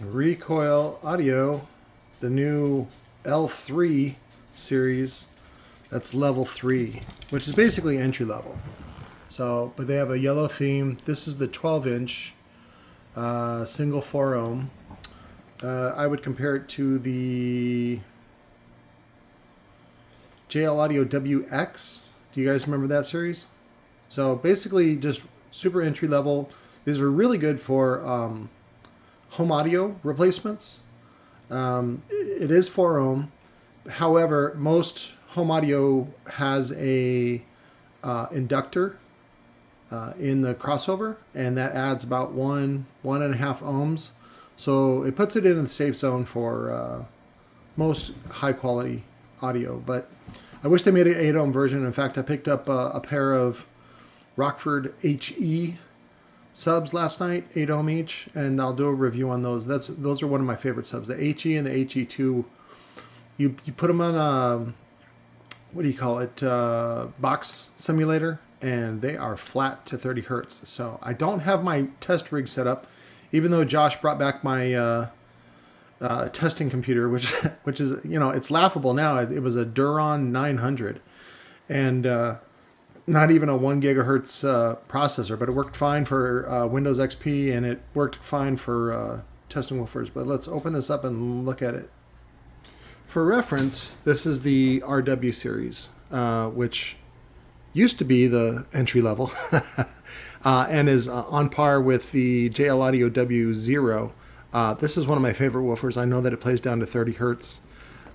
Recoil Audio, the new L3 series. That's level 3, which is basically entry level. So, but they have a yellow theme. This is the 12-inch single 4 ohm. I would compare it to the JL Audio WX. Do you guys remember that series? So basically just super entry level. These are really good for home audio replacements. It is 4 ohm. However, most home audio has a inductor in the crossover, and that adds about 1.5 ohms. So it puts it in the safe zone for most high quality audio. But I wish they made an 8 ohm version. In fact, I picked up a pair of Rockford HE subs last night, 8 ohm each, and I'll do a review on those. Those are one of my favorite subs. The HE and the HE2, you put them on a, what do you call it, box simulator, and they are flat to 30 hertz. So I don't have my test rig set up, even though Josh brought back my testing computer, which is, it's laughable now. It was a Duron 900, and not even a 1 gigahertz processor, but it worked fine for Windows XP, and it worked fine for testing woofers. But let's open this up and look at it. For reference, this is the RW series, which used to be the entry level and is on par with the JL Audio W0. This is one of my favorite woofers. I know that it plays down to 30 hertz.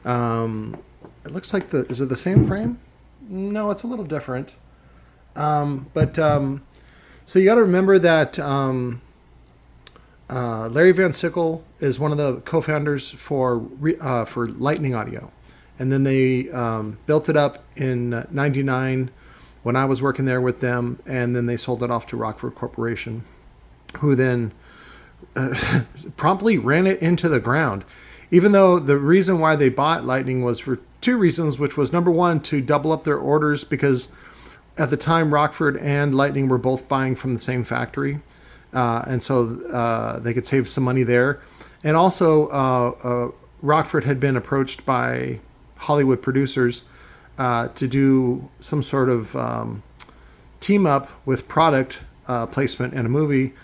It looks like is it the same frame? No, it's a little different. So you got to remember that Larry Van Sickle is one of the co-founders for Lightning Audio, and then they built it up in '99 when I was working there with them, and then they sold it off to Rockford Corporation, who then promptly ran it into the ground. Even though the reason why they bought Lightning was for two reasons, which was number one, to double up their orders, because at the time Rockford and Lightning were both buying from the same factory. And so they could save some money there. And also Rockford had been approached by Hollywood producers to do some sort of team up with product placement in a movie.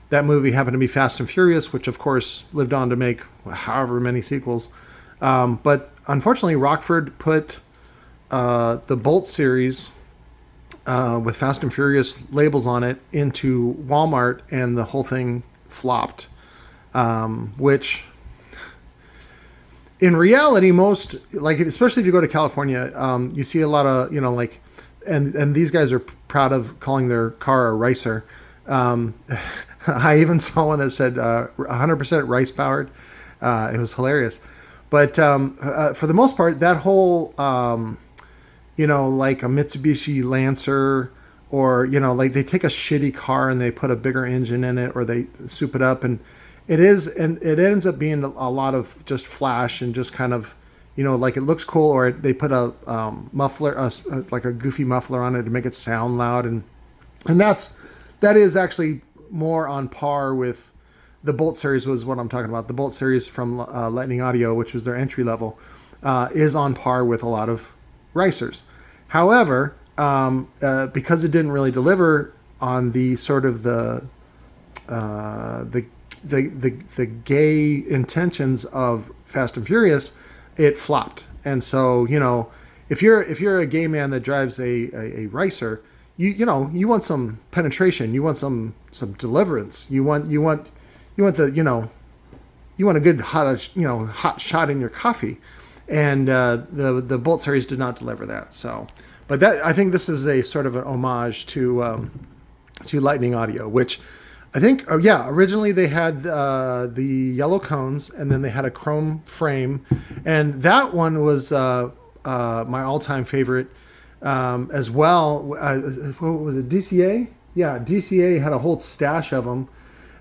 That movie happened to be Fast and Furious, which of course lived on to make however many sequels. But unfortunately, Rockford put the Bolt series with Fast and Furious labels on it into Walmart, and the whole thing flopped. Which, in reality, most, like, especially if you go to California, you see a lot of, and these guys are proud of calling their car a ricer. I even saw one that said 100% rice powered. It was hilarious. But for the most part, that whole, like a Mitsubishi Lancer, or, like they take a shitty car and they put a bigger engine in it, or they soup it up, and it ends up being a lot of just flash and just kind of, like it looks cool, or they put a muffler, like a goofy muffler on it to make it sound loud, and that is actually more on par with the Bolt series, was what I'm talking about. The Bolt series from Lightning Audio, which was their entry level, is on par with a lot of ricers. However, because it didn't really deliver on the sort of the gay intentions of Fast and Furious, it flopped. And so, if you're a gay man that drives a ricer, you want some penetration, you want some deliverance, you want a good hot shot in your coffee, and the Bolt series did not deliver that. So, but I think this is a sort of an homage to Lightning Audio, which I think originally they had the yellow cones, and then they had a chrome frame, and that one was my all-time favorite. As well, what was it, DCA? Yeah, DCA had a whole stash of them,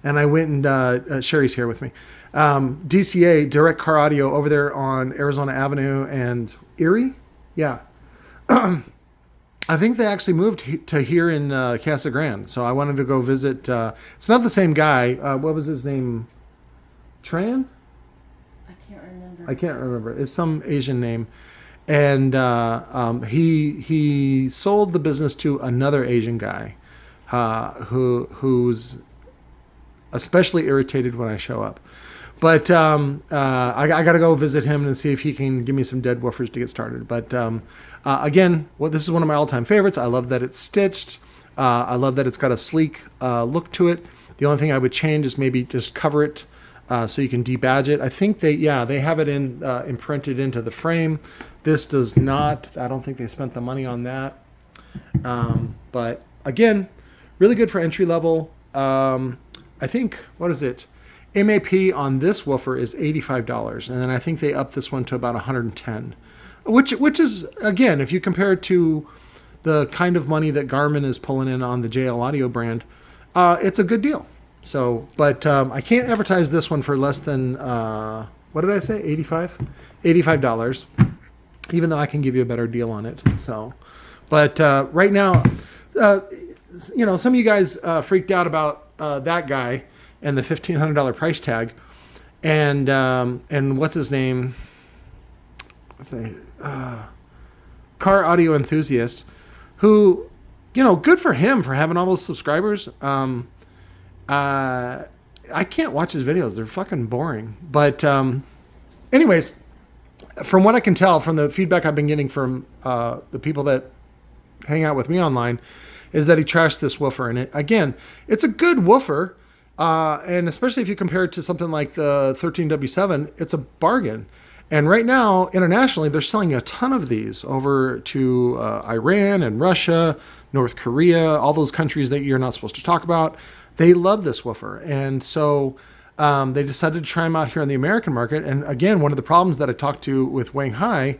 and I went and Sherry's here with me. DCA, Direct Car Audio, over there on Arizona Avenue and Erie. Yeah, I think they actually moved to here in Casa Grande, so I wanted to go visit. It's not the same guy. What was his name? Tran? I can't remember. It's some Asian name. And he sold the business to another Asian guy who's especially irritated when I show up. But I got to go visit him and see if he can give me some dead woofers to get started. But again, this is one of my all-time favorites. I love that it's stitched. I love that it's got a sleek look to it. The only thing I would change is maybe just cover it so you can debadge it. I think they have it imprinted into the frame. This does not. I don't think they spent the money on that. But again, really good for entry level. I think, what is it? MAP on this woofer is $85, and then I think they upped this one to about $110, which is, again, if you compare it to the kind of money that Garmin is pulling in on the JL Audio brand, it's a good deal. So, but I can't advertise this one for less than what did I say? $85, even though I can give you a better deal on it. So, but right now, some of you guys freaked out about that guy and the $1,500 price tag, and what's his name? Car audio enthusiast, who, good for him for having all those subscribers. I can't watch his videos; they're fucking boring. But anyways, from what I can tell from the feedback I've been getting from the people that hang out with me online, is that he trashed this woofer. And it's a good woofer. And especially if you compare it to something like the 13W7, it's a bargain. And right now, internationally, they're selling a ton of these over to Iran and Russia, North Korea, all those countries that you're not supposed to talk about. They love this woofer. And so they decided to try them out here in the American market. And again, one of the problems that I talked to with Wang Hai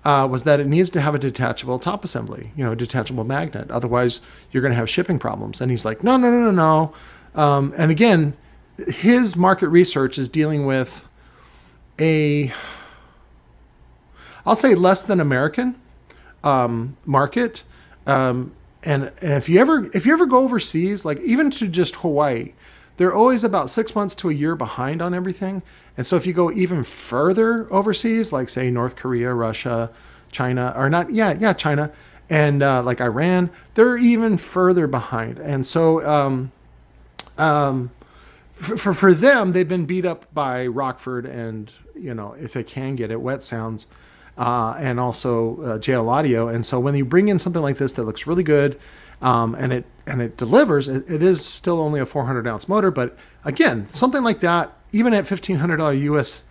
was that it needs to have a detachable top assembly, a detachable magnet. Otherwise, you're going to have shipping problems. And he's like, no. And again, his market research is dealing with I'll say less than American market. And if you ever go overseas, like even to just Hawaii, they're always about 6 months to a year behind on everything. And so if you go even further overseas, like say North Korea, Russia, China, or not, China, and like Iran, they're even further behind. And so for them, they've been beat up by Rockford and, if they can get it, Wet Sounds, and also JL Audio. And so when you bring in something like this that looks really good, and it delivers, it is still only a 400 ounce motor. But again, something like that, even at $1,500 US,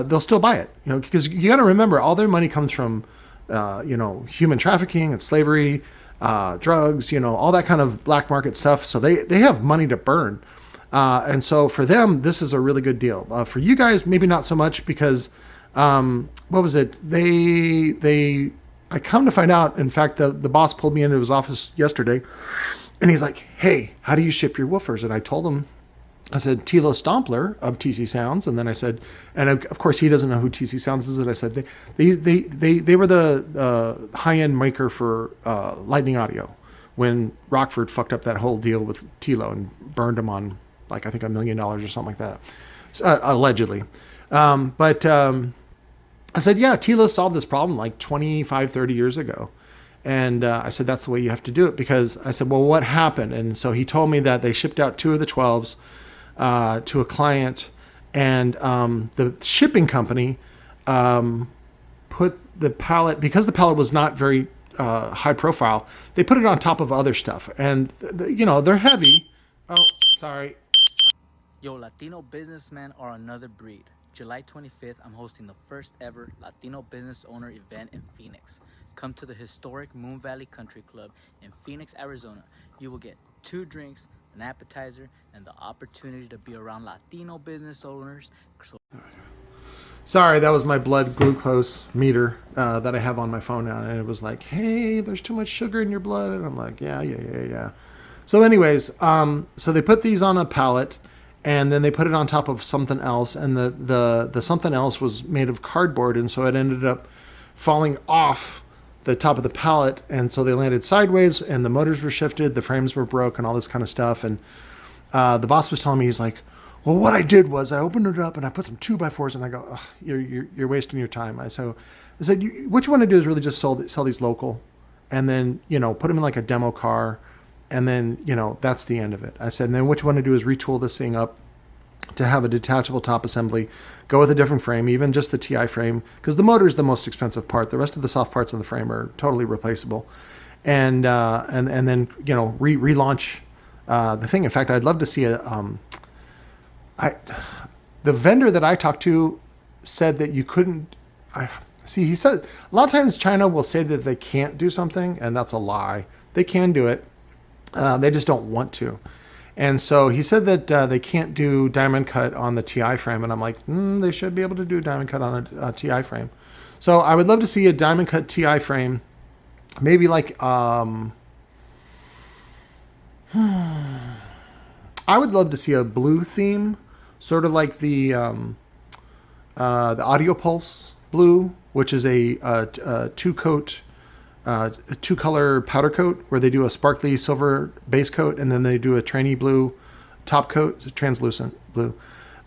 they'll still buy it, because you got to remember, all their money comes from, human trafficking and slavery, drugs, all that kind of black market stuff. So they have money to burn. And so for them, this is a really good deal. For you guys, maybe not so much, because, what was it? I come to find out, in fact, the boss pulled me into his office yesterday and he's like, "Hey, how do you ship your woofers?" And I told him, I said, Tilo Stompler of TC Sounds. And then I said, and of course he doesn't know who TC Sounds is. And I said, they were the high-end maker for Lightning Audio when Rockford fucked up that whole deal with Tilo and burned him on, like, I think $1 million or something like that, allegedly. But I said, yeah, Tilo solved this problem like 25, 30 years ago. And I said, that's the way you have to do it. Because I said, well, what happened? And so he told me that they shipped out 2 of the 12s to a client, and the shipping company put the pallet, because the pallet was not very high profile, they put it on top of other stuff. And, they're heavy. Oh, sorry. Yo, Latino businessmen are another breed. July 25th, I'm hosting the first ever Latino business owner event in Phoenix. Come to the historic Moon Valley Country Club in Phoenix, Arizona. You will get 2 drinks, an appetizer, and the opportunity to be around Latino business owners. Sorry, that was my blood glucose meter that I have on my phone now. And it was like, hey, there's too much sugar in your blood. And I'm like, yeah. So anyways, so they put these on a pallet, and then they put it on top of something else, and the something else was made of cardboard, and so it ended up falling off the top of the pallet, and so they landed sideways, and the motors were shifted, the frames were broke, and all this kind of stuff. And the boss was telling me, he's like, Well, what I did was I opened it up and I put some 2x4s and I go, you're wasting your time. I said, what you want to do is really just sell these local, and then, put them in like a demo car, and then, that's the end of it. I said, and then what you want to do is retool this thing up to have a detachable top assembly, go with a different frame, even just the TI frame, because the motor is the most expensive part. The rest of the soft parts of the frame are totally replaceable, and then relaunch the thing. In fact, I'd love to see the vendor that I talked to said that you couldn't. He said a lot of times China will say that they can't do something, and that's a lie. They can do it. They just don't want to. And so he said that they can't do diamond cut on the TI frame, and I'm like, they should be able to do diamond cut on a TI frame. So I would love to see a diamond cut TI frame, maybe like I would love to see a blue theme, sort of like the Audio Pulse blue, which is a two-color powder coat where they do a sparkly silver base coat and then they do a trainee blue top coat, translucent blue,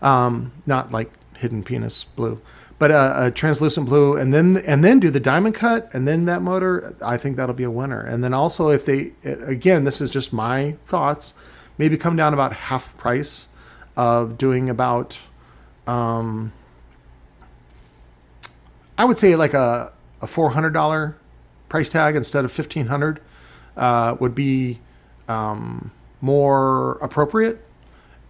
not like hidden penis blue, but a translucent blue, and then do the diamond cut, and then that motor. I think that'll be a winner. And then also, if they, again, this is just my thoughts, maybe come down about half price of doing about, I would say like a $400 price tag instead of $1,500 would be more appropriate.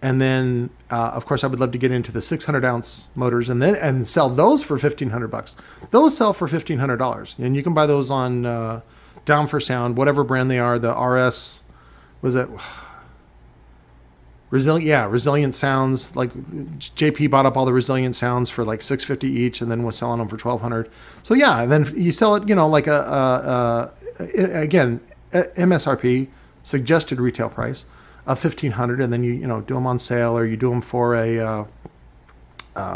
And then, of course, I would love to get into the 600 ounce motors and sell those for $1,500. Those sell for $1,500, and you can buy those on Down for Sound, whatever brand they are. The RS, was it Resilient? Yeah, Resilient Sounds. Like JP bought up all the Resilient Sounds for like $650 each, and then was selling them for $1,200. So yeah, and then you sell it, like again, MSRP, suggested retail price of $1,500, and then you do them on sale, or you do them for a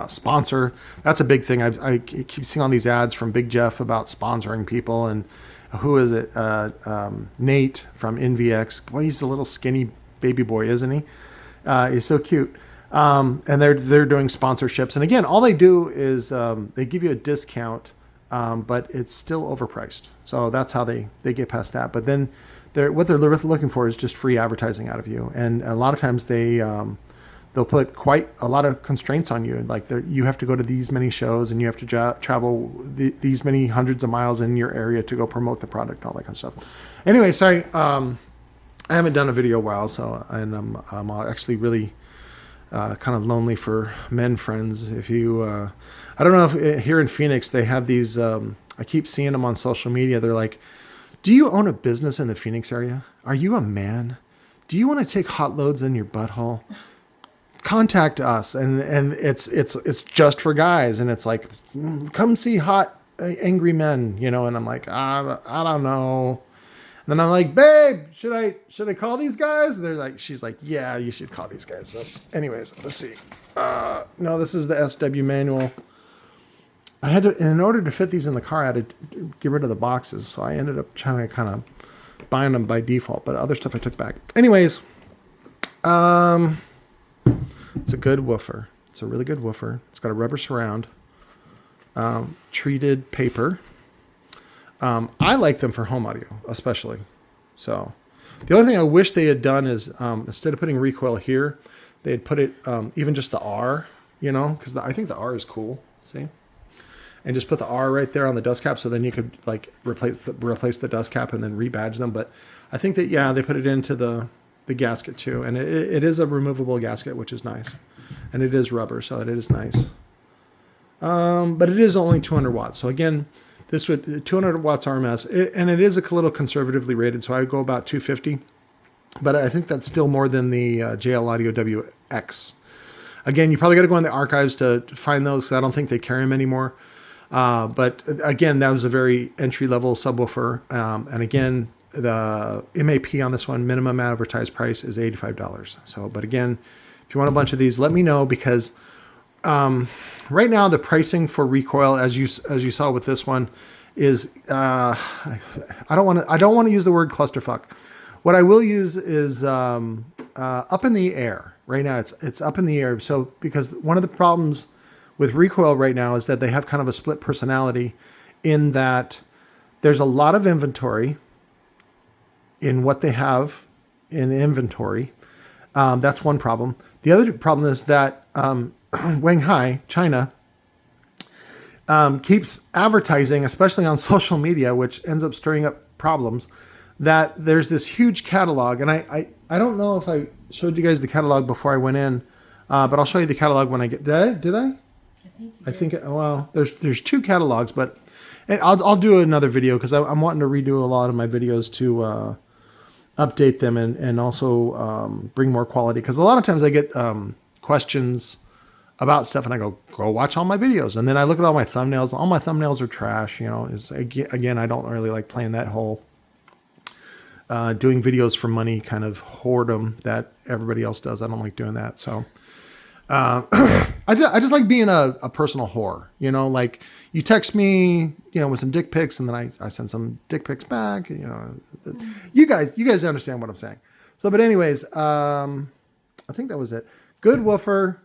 sponsor. That's a big thing. I keep seeing on these ads from Big Jeff about sponsoring people, and who is it? Nate from NVX. Boy, he's a little skinny baby boy, isn't he? He's so cute. And they're doing sponsorships, and again, all they do is they give you a discount, but it's still overpriced. So that's how they get past that. But then what they're looking for is just free advertising out of you, and a lot of times they'll put quite a lot of constraints on you. Like you have to go to these many shows, and you have to travel these many hundreds of miles in your area to go promote the product and all that kind of stuff. Anyway, sorry. I haven't done a video in a while, and I'm actually really kind of lonely for men friends. If you, I don't know if here in Phoenix they have these. I keep seeing them on social media. They're like, "Do you own a business in the Phoenix area? Are you a man? Do you want to take hot loads in your butthole? Contact us." And it's just for guys, and it's like, come see hot angry men, And I'm like, I don't know. And then I'm like, babe, should I call these guys? And she's like, yeah, you should call these guys. So anyways, let's see. No, this is the SW manual. I had to, in order to fit these in the car, I had to get rid of the boxes. So I ended up trying to kind of buying them by default, but other stuff I took back. Anyways, it's a good woofer. It's a really good woofer. It's got a rubber surround, treated paper. I like them for home audio, especially. So the only thing I wish they had done is instead of putting recoil here, they had put it even just the R, because I think the R is cool. See, and just put the R right there on the dust cap, so then you could like replace the dust cap and then rebadge them. But I think that they put it into the gasket too, and it is a removable gasket, which is nice, and it is rubber, so it is nice. But it is only 200 watts. So again, this would 200 watts RMS, and it is a little conservatively rated, so I would go about 250. But I think that's still more than the JL Audio WX. Again, you probably got to go in the archives to find those, because I don't think they carry them anymore. But again, that was a very entry-level subwoofer. And again, the MAP on this one, minimum advertised price, is $85. So, but again, if you want a bunch of these, let me know, because right now the pricing for Recoil, as you saw with this one, is I don't want to use the word clusterfuck. What I will use is up in the air. right now. It's up in the air. So because one of the problems with Recoil right now is that they have kind of a split personality in that there's a lot of inventory in what they have in inventory. That's one problem. The other problem is that Shanghai, China, keeps advertising, especially on social media, which ends up stirring up problems, that there's this huge catalog. And I don't know if I showed you guys the catalog before I went in, but I'll show you the catalog when I get... Did I? I think well, there's two catalogs, but I'll do another video because I'm wanting to redo a lot of my videos to update them and also bring more quality. Because a lot of times I get questions about stuff and I go watch all my videos. And then I look at all my thumbnails. All my thumbnails are trash. Again, I don't really like playing that whole doing videos for money kind of whoredom that everybody else does. I don't like doing that. So I just like being a personal whore, like you text me, with some dick pics and then I send some dick pics back, you guys understand what I'm saying. So, but anyways, I think that was it. Good woofer,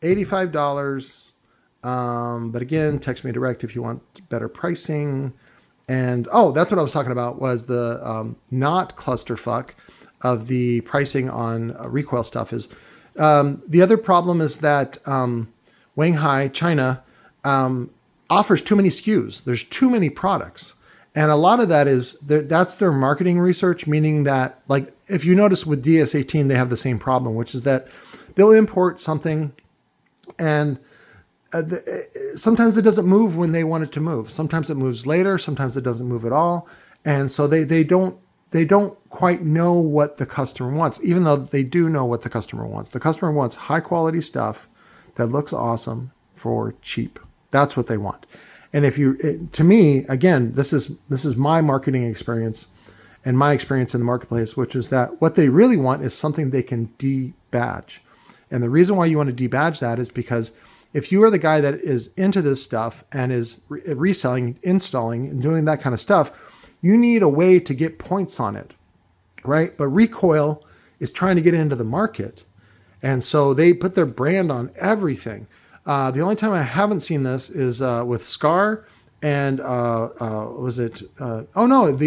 $85. But again, text me direct if you want better pricing. And, that's what I was talking about was the, not clusterfuck of the pricing on Recoil stuff is, the other problem is that Shanghai, China, offers too many SKUs. There's too many products. And a lot of that is, that's their marketing research, meaning that, like, if you notice with DS18, they have the same problem, which is that they'll import something and sometimes it doesn't move when they want it to move. Sometimes it moves later. Sometimes it doesn't move at all. And so they don't quite know what the customer wants, even though they do know what the customer wants. The customer wants high quality stuff that looks awesome for cheap. That's what they want. And to me, again, this is my marketing experience and my experience in the marketplace, which is that what they really want is something they can debadge. And the reason why you want to debadge that is because if you are the guy that is into this stuff and is reselling, installing, and doing that kind of stuff, you need a way to get points on it, right? But Recoil is trying to get into the market. And so they put their brand on everything. The only time I haven't seen this is with Scar and the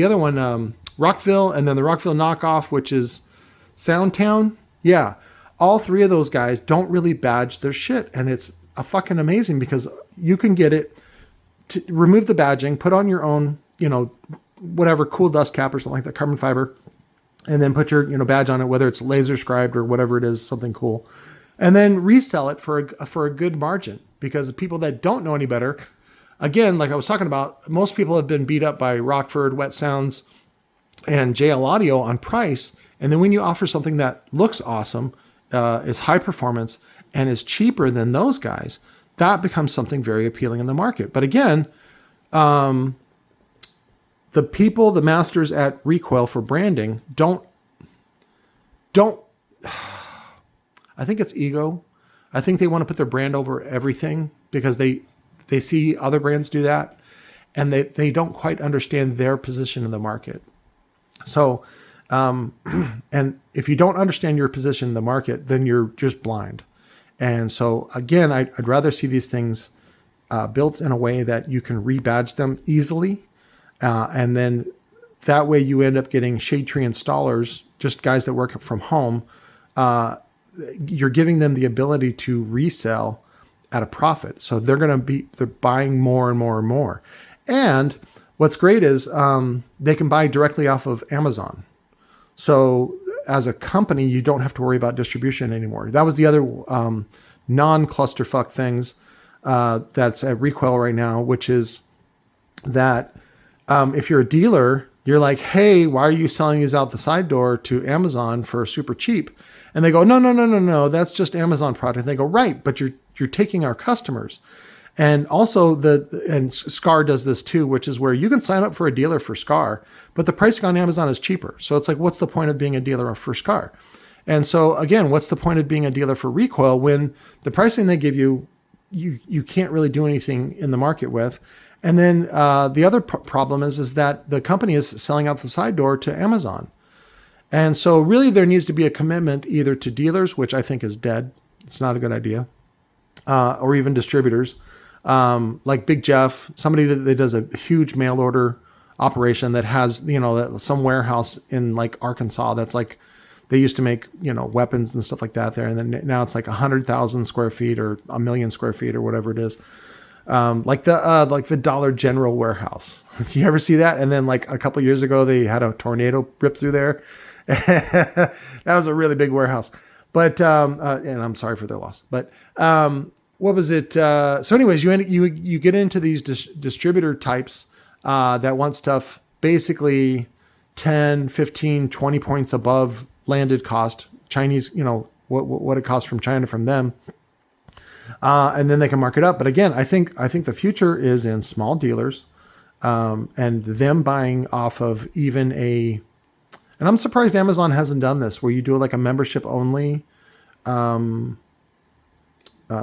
other one, Rockville, and then the Rockville knockoff, which is Soundtown. Yeah, all three of those guys don't really badge their shit. And it's fucking amazing because you can get it to remove the badging, put on your own, whatever cool dust cap or something like that, carbon fiber, and then put your badge on it, whether it's laser scribed or whatever it is, something cool, and then resell it for a good margin. Because the people that don't know any better, again, like I was talking about, most people have been beat up by Rockford, Wet Sounds, and JL Audio on price, and then when you offer something that looks awesome, is high performance, and is cheaper than those guys, that becomes something very appealing in the market. But again, the masters at Recoil for branding don't, I think it's ego. I think they want to put their brand over everything because they see other brands do that and they don't quite understand their position in the market. So, and if you don't understand your position in the market, then you're just blind. And so again, I'd rather see these things built in a way that you can rebadge them easily. And then that way you end up getting shade tree installers, just guys that work from home. You're giving them the ability to resell at a profit. So they're buying more and more and more. And what's great is they can buy directly off of Amazon. So as a company, you don't have to worry about distribution anymore. That was the other non-clusterfuck things that's at Recoil right now, which is that if you're a dealer, you're like, hey, why are you selling these out the side door to Amazon for super cheap? And they go, no, that's just Amazon product. And they go, right, but you're taking our customers. And also and Scar does this too, which is where you can sign up for a dealer for Scar, but the pricing on Amazon is cheaper. So it's like, what's the point of being a dealer for Scar? And so again, what's the point of being a dealer for Recoil when the pricing they give you can't really do anything in the market with? And then the other problem is that the company is selling out the side door to Amazon. And so really there needs to be a commitment either to dealers, which I think is dead. It's not a good idea. Or even distributors, like Big Jeff, somebody that does a huge mail order operation that has, some warehouse in like Arkansas. That's like, they used to make, weapons and stuff like that there. And then now it's like 100,000 square feet or 1,000,000 square feet or whatever it is. Like the Dollar General warehouse. You ever see that? And then like a couple years ago, they had a tornado rip through there. That was a really big warehouse. But, and I'm sorry for their loss, but, what was it? So anyways, you get into these distributor types, that want stuff basically 10, 15, 20 points above landed cost, Chinese, what it costs from China from them. And then they can mark it up. But again, I think the future is in small dealers, and them buying off of even and I'm surprised Amazon hasn't done this, where you do like a membership only,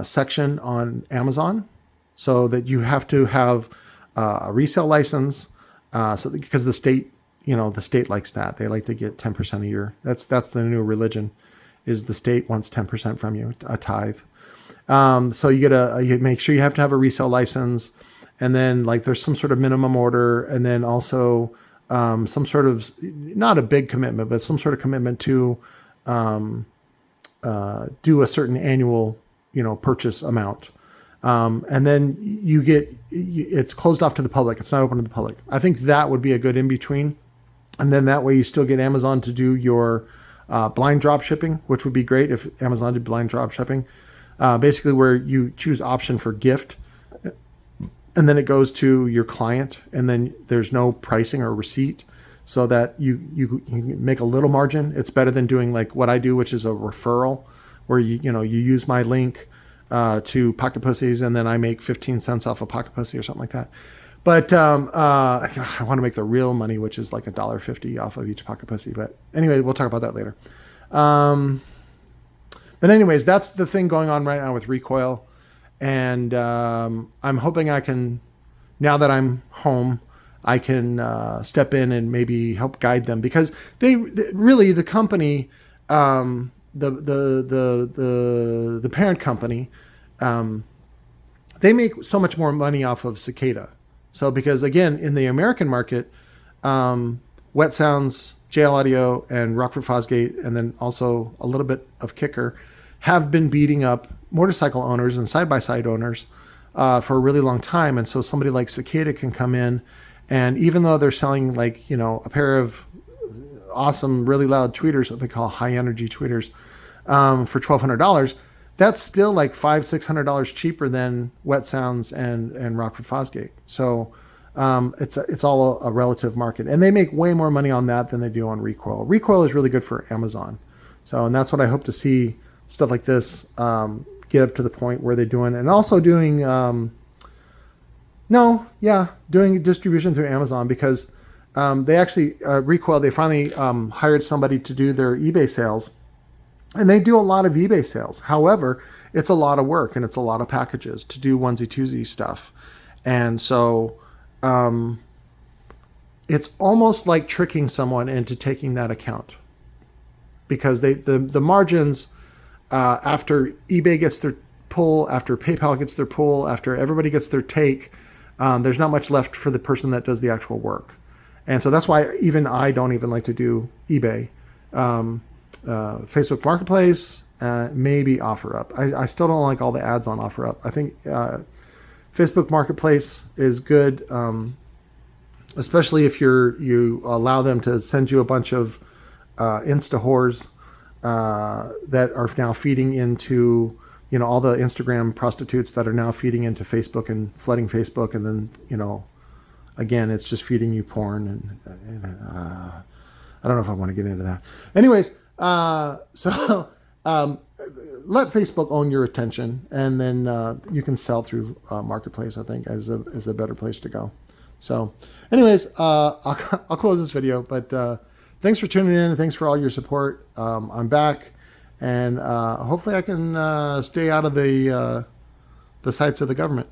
section on Amazon, so that you have to have a resale license, because the state likes that. They like to get 10% a year. That's the new religion, is the state wants 10% from you, a tithe. So you make sure you have to have a resale license, and then like there's some sort of minimum order, and then also some sort of, not a big commitment, but some sort of commitment to do a certain annual purchase amount. And then it's closed off to the public. It's not open to the public. I think that would be a good in between. And then that way you still get Amazon to do your blind drop shipping, which would be great if Amazon did blind drop shipping. Basically where you choose option for gift, and then it goes to your client, and then there's no pricing or receipt, so that you make a little margin. It's better than doing like what I do, which is a referral, where you use my link to Pocket Pussies, and then I make 15 cents off a Pocket Pussy or something like that. But I want to make the real money, which is like $1.50 off of each Pocket Pussy. But anyway, we'll talk about that later. But anyways, that's the thing going on right now with Recoil. And I'm hoping I can, now that I'm home, I can step in and maybe help guide them, because the company, the parent company, they make so much more money off of Cicada. So because again, in the American market, Wet Sounds, JL Audio, and Rockford Fosgate, and then also a little bit of Kicker, have been beating up motorcycle owners and side-by-side owners for a really long time. And so somebody like Cicada can come in, and even though they're selling like, a pair of awesome, really loud tweeters, what they call high-energy tweeters, for $1,200, that's still like $500-$600 cheaper than Wet Sounds and Rockford Fosgate. So it's all a relative market, and they make way more money on that than they do on Recoil. Recoil is really good for Amazon. So, and that's what I hope to see, stuff like this get up to the point where they're doing, and also doing doing distribution through Amazon, because they actually Recoil, they finally hired somebody to do their eBay sales. And they do a lot of eBay sales. However, it's a lot of work, and it's a lot of packages to do onesie twosie stuff. And so it's almost like tricking someone into taking that account, because the margins, after eBay gets their pull, after PayPal gets their pull, after everybody gets their take, there's not much left for the person that does the actual work. And so that's why even I don't even like to do eBay. Facebook Marketplace, maybe OfferUp. I still don't like all the ads on OfferUp. I think Facebook Marketplace is good, especially if you allow them to send you a bunch of Insta whores that are now feeding into, all the Instagram prostitutes that are now feeding into Facebook and flooding Facebook, and then again, it's just feeding you porn, and I don't know if I want to get into that. Anyways. Let Facebook own your attention, and then you can sell through Marketplace, I think, as a better place to go. So anyways, I'll close this video, but thanks for tuning in, and thanks for all your support. I'm back, and hopefully I can stay out of the sights of the government.